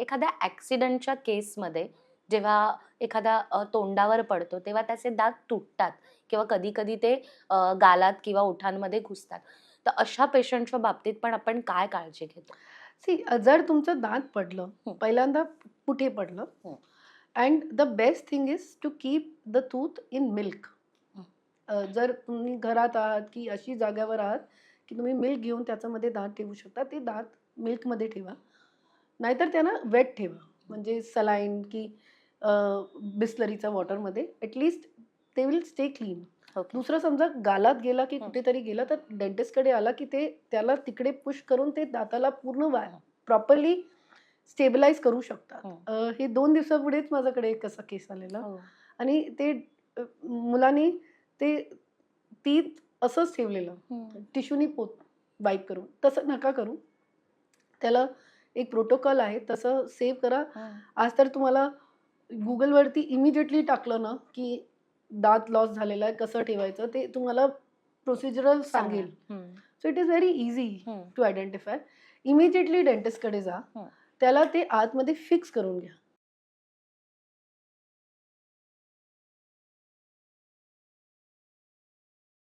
एखाद्या ॲक्सिडेंटच्या केसमध्ये जेव्हा एखादा तोंडावर पडतो, तेव्हा त्याचे दात तुटतात किंवा कधी-कधी ते गालात किंवा ओठांमध्ये घुसतात. तर अशा पेशंटच्या बाबतीत पण आपण काय काळजी घेतो? सी जर तुमचं दात पडलं, हं, पहिल्यांदा कुठे पडलं हं, and the best thing is to keep the tooth in milk. हं, जर तुम्ही घरात आहात की अशी जागेवर आहात की तुम्ही मिल्क घेऊन त्याच्यामध्ये दात ठेवू शकता, ते दात मिल्कमध्ये ठेवा. नाहीतर त्यांना वेट ठेवा. म्हणजे सलाईन की बिसलरीचा वॉटरमध्ये ॲटलीस्ट ते विल स्टे क्लीन. ओके. दुसरं समजा गालात गेला की हं, कुठेतरी गेला तर डेंटिस्टकडे आला की ते त्याला तिकडे पुश करून ते दाताला पूर्ण हं, प्रॉपरली स्टेबलाइज करू शकतात. हं. हे 2 दिवसापुढेच माझ्याकडे एक असा केस आलेला हो. आणि ते मुलांनी ते टीथ असंच ठेवलेलं. हं, टिश्यूनी वाईप करून. तसं नका करू. त्याला एक प्रोटोकॉल आहे. तसं सेव्ह करा. हं. आज तर तुम्हाला Googleवरती इमिडिएटली टाकलं ना, की दात लॉस झालेला आहे, कसं ठेवायचं ते तुम्हाला प्रोसिजरल सांगणार. सांगेल. हं, so it is very easy हं, टू आयडेंटिफाय. इमिडिएटली डेंटिस्टकडे जा. हं. त्याला ते आतमध्ये फिक्स करून घ्या.